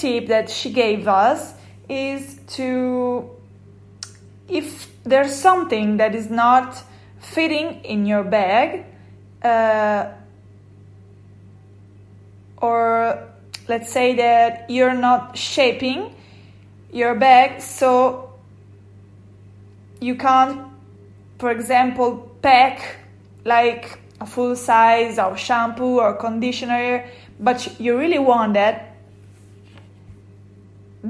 tip that she gave us is if there's something that is not fitting in your bag, or let's say that you're not shaping your bag, so you can't, for example, pack like a full size of shampoo or conditioner, but you really want that.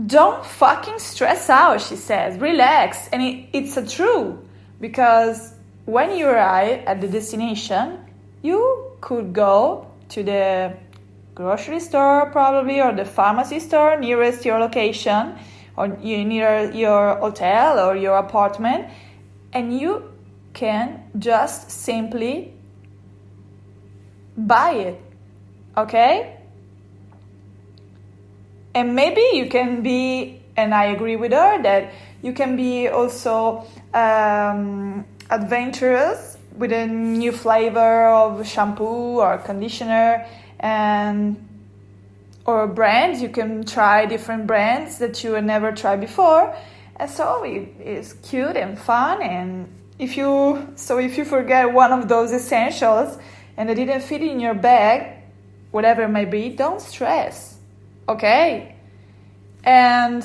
Don't fucking stress out, she says. Relax. And it's a true, because when you arrive at the destination, you could go to the grocery store probably, or the pharmacy store nearest your location, or near your hotel or your apartment, and you can just simply buy it, okay? And maybe you can be, and I agree with her, that you can be also adventurous with a new flavor of shampoo or conditioner, or brands. You can try different brands that you had never tried before, and so it's cute and fun. And if you forget one of those essentials and it didn't fit in your bag, whatever it may be, don't stress, okay? And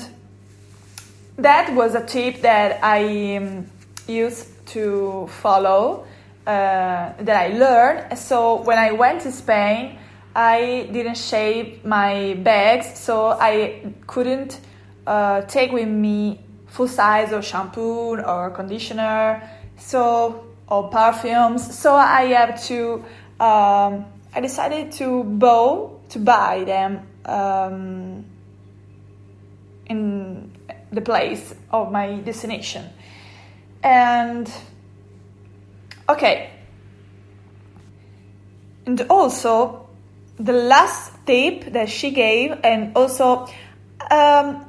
that was a tip that I used to follow, that I learned. So when I went to Spain, I didn't shape my bags, so I couldn't take with me full size of shampoo or conditioner, or perfumes. So I decided to buy them in the place of my destination. And okay, and also the last tip that she gave, and also I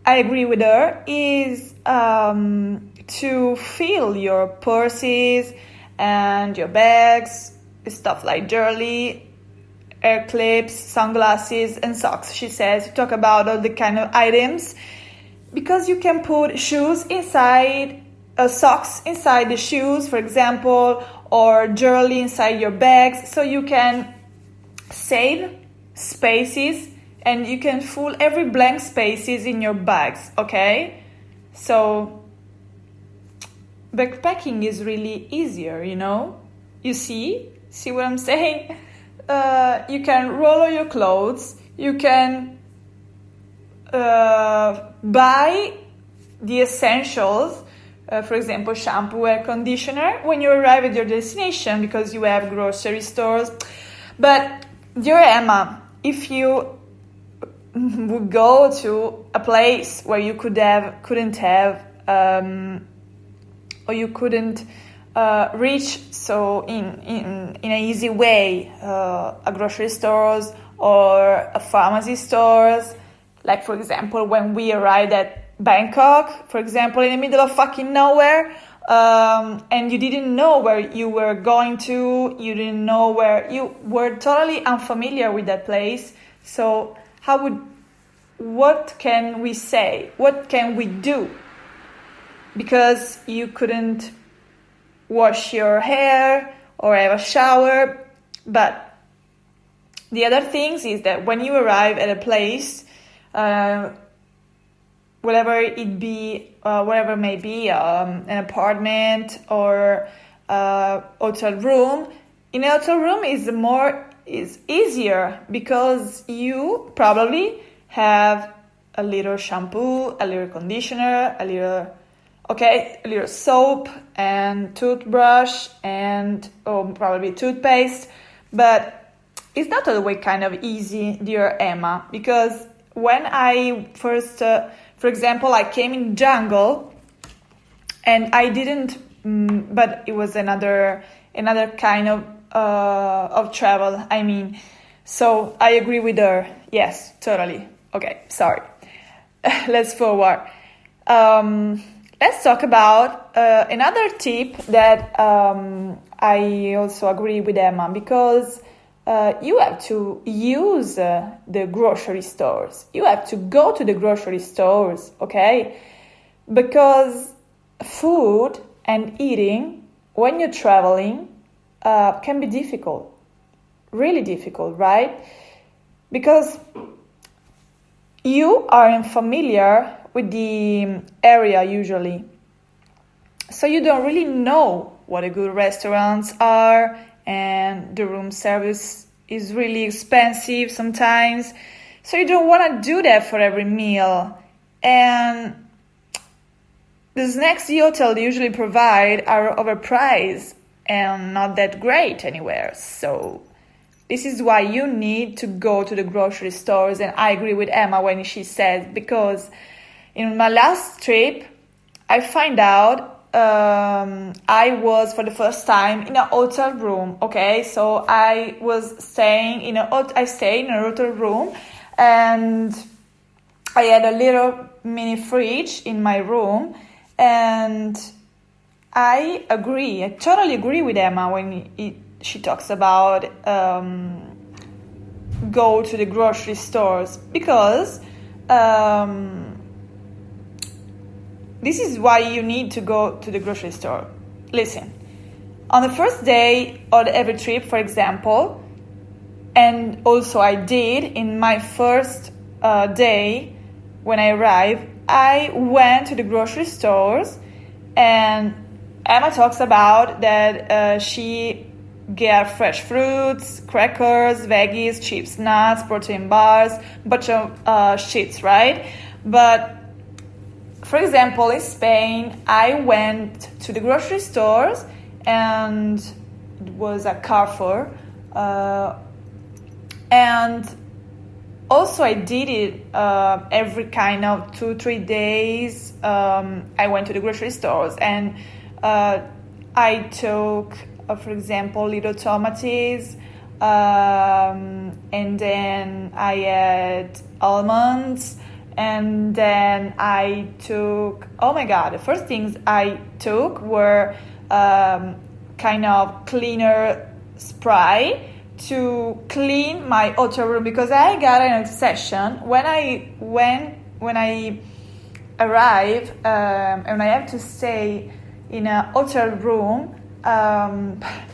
agree with her, is to fill your purses and your bags, stuff like jewelry, hair clips, sunglasses, and socks. She says to talk about all the kind of items, because you can put shoes inside, socks inside the shoes, for example, or jewelry inside your bags, so you can save spaces and you can fill every blank spaces in your bags, okay? So backpacking is really easier, you know? You see what I'm saying? You can roll all your clothes, you can buy the essentials, for example, shampoo and conditioner, when you arrive at your destination, because you have grocery stores. But dear Emma, if you would go to a place where you couldn't have or you couldn't reach so in an easy way a grocery stores or a pharmacy stores, like for example when we arrived at Bangkok, for example, in the middle of fucking nowhere, and you didn't know where you were going to, you didn't know where, you were totally unfamiliar with that place. So what can we say? What can we do? Because you couldn't wash your hair or have a shower. But the other things is that when you arrive at a place, whatever it may be, an apartment or a hotel room. In a hotel room is easier because you probably have a little shampoo, a little conditioner, a little soap and toothbrush and probably toothpaste. But it's not always kind of easy, dear Emma, because when I first, for example, I came in jungle and I didn't, but it was another kind of travel, I mean. So I agree with her. Yes, totally. Okay, sorry. Let's forward. Let's talk about another tip that I also agree with Emma, because you have to use the grocery stores. You have to go to the grocery stores, okay? Because food and eating when you're traveling can be difficult, really difficult, right? Because you aren't familiar with the area usually. So you don't really know what a good restaurants are, and the room service is really expensive sometimes. So you don't want to do that for every meal. And the snacks the hotel usually provide are overpriced and not that great anywhere. So this is why you need to go to the grocery stores. And I agree with Emma when she says, because in my last trip, I find out I was for the first time in a hotel room. Okay, so I stayed in a hotel room, and I had a little mini fridge in my room, and I totally agree with Emma when she talks about go to the grocery stores, because this is why you need to go to the grocery store. Listen, on the first day of every trip, for example, and also I did in my first day when I arrived, I went to the grocery stores, and Emma talks about that she get fresh fruits, crackers, veggies, chips, nuts, protein bars, bunch of shits, right? But for example, in Spain, I went to the grocery stores, and it was a Carrefour, and also I did it every kind of 2-3 days. I went to the grocery stores, and I took, for example, little tomatoes, and then I had almonds. And then I took, the first things I took were kind of cleaner spray to clean my hotel room, because I got an obsession when I arrive and I have to stay in a hotel room.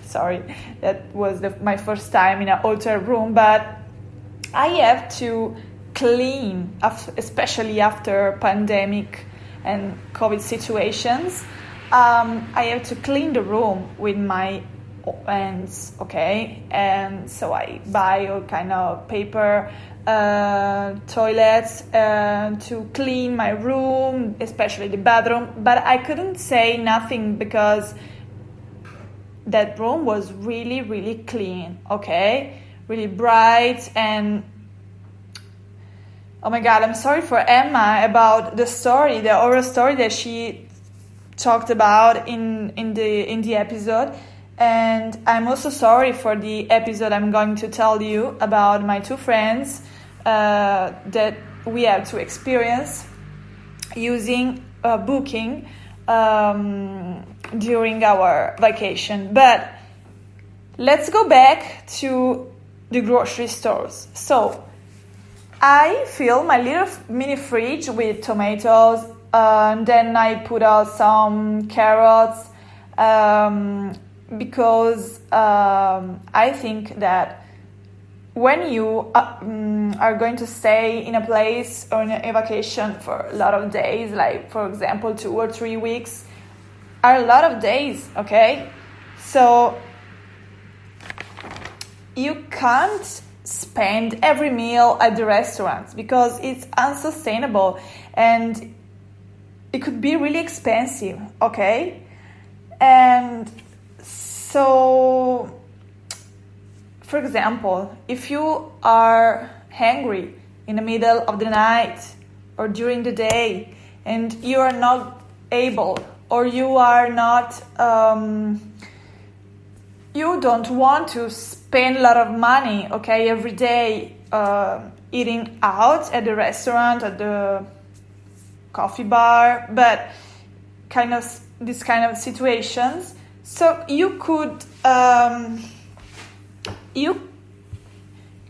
Sorry, that was my first time in a hotel room, but I have to clean, especially after pandemic and COVID situations. I have to clean the room with my hands, okay? And so I buy all kind of paper toilets to clean my room, especially the bathroom. But I couldn't say nothing because that room was really, really clean, okay? Really bright. And oh my God, I'm sorry for Emma about the oral story that she talked about in the episode. And I'm also sorry for the episode I'm going to tell you about my two friends that we have to experience using booking during our vacation. But let's go back to the grocery stores. So I fill my little mini fridge with tomatoes, and then I put out some carrots, because I think that when you are going to stay in a place or in a vacation for a lot of days, like for example 2 or 3 weeks, are a lot of days, okay? So you can't spend every meal at the restaurants because it's unsustainable and it could be really expensive, okay? And so, for example, if you are hungry in the middle of the night or during the day and you are not able, or you are not, you don't want to spend a lot of money, okay, every day eating out at the restaurant, at the coffee bar, but this kind of situations. So you could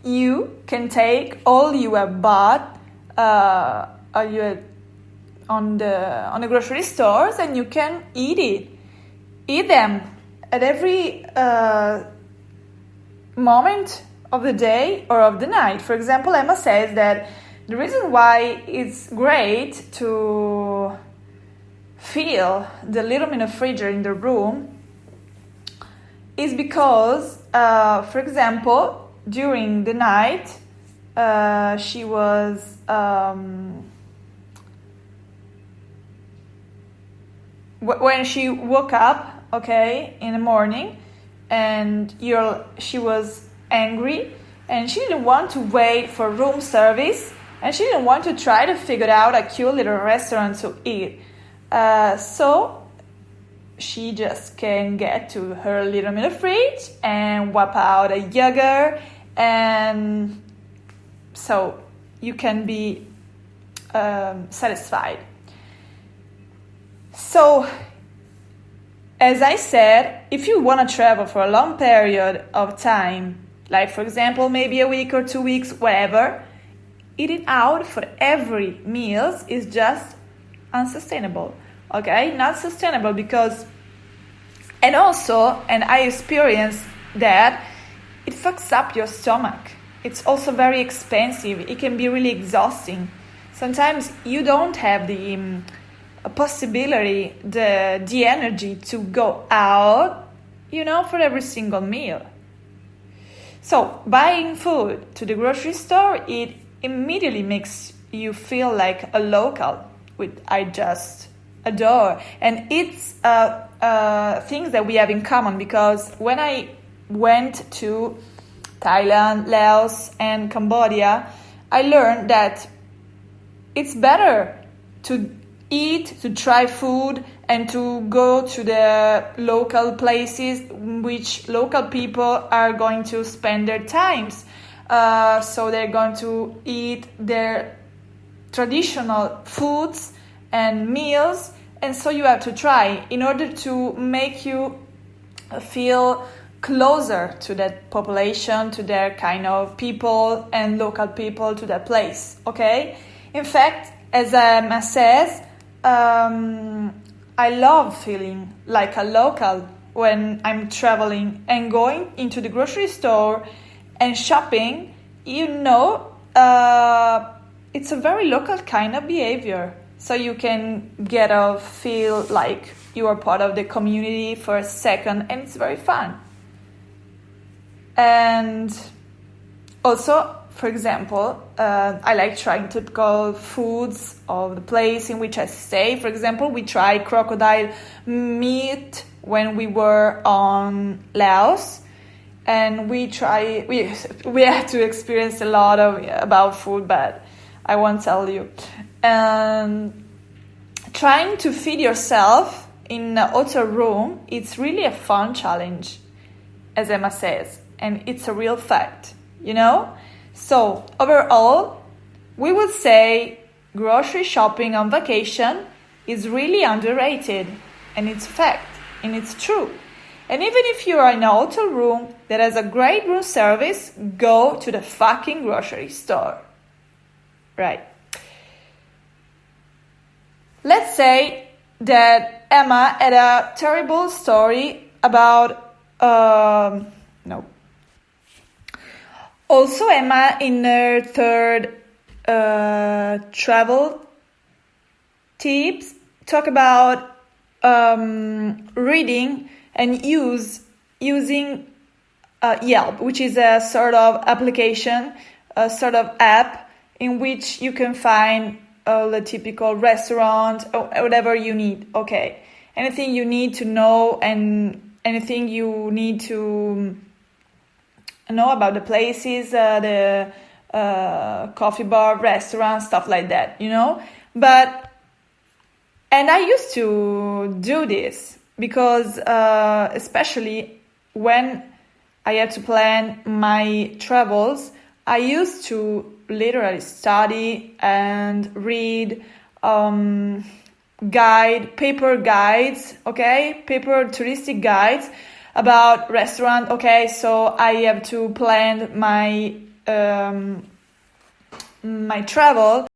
you can take all you have bought on the grocery stores, and you can eat them at every moment of the day or of the night. For example, Emma says that the reason why it's great to feel the little mini freezer in the room is because, for example, during the night, she was when she woke up, in the morning, and she was angry, and she didn't want to wait for room service, and she didn't want to try to figure out a cute little restaurant to eat. So she just can get to her little mini fridge and whip out a yogurt, and so you can be satisfied. So, as I said, if you want to travel for a long period of time, like for example, maybe a week or 2 weeks, whatever, eating out for every meal is just unsustainable, Not sustainable because, and I experienced that, it fucks up your stomach. It's also very expensive. It can be really exhausting. Sometimes you don't have the possibility, the energy to go out, for every single meal. So buying food to the grocery store, it immediately makes you feel like a local, which I just adore. And it's things that we have in common, because when I went to Thailand, Laos, and Cambodia, I learned that it's better to eat, to try food, and to go to the local places which local people are going to spend their times. So they're going to eat their traditional foods and meals, and so you have to try in order to make you feel closer to that population, to their kind of people and local people, to that place, In fact, as Emma says, I love feeling like a local when I'm traveling and going into the grocery store and shopping. It's a very local kind of behavior. So you can feel like you are part of the community for a second, and it's very fun. And also, for example, I like trying typical foods of the place in which I stay. For example, we tried crocodile meat when we were on Laos, and we had to experience a lot about food, but I won't tell you. And trying to feed yourself in a hotel room, it's really a fun challenge, as Emma says, and it's a real fact, So, overall, we would say grocery shopping on vacation is really underrated, and it's a fact, and it's true. And even if you are in a hotel room that has a great room service, go to the fucking grocery store. Right. Let's say that Emma had a terrible story about... Also, Emma, in her third travel tips, talk about reading and using Yelp, which is a sort of application, a sort of app in which you can find all the typical restaurant or whatever you need. Anything you need to know and anything you need to know about the places, the coffee bar, restaurant, stuff like that, And I used to do this because especially when I had to plan my travels, I used to literally study and read paper guides, paper touristic guides about restaurant. So I have to plan my my travel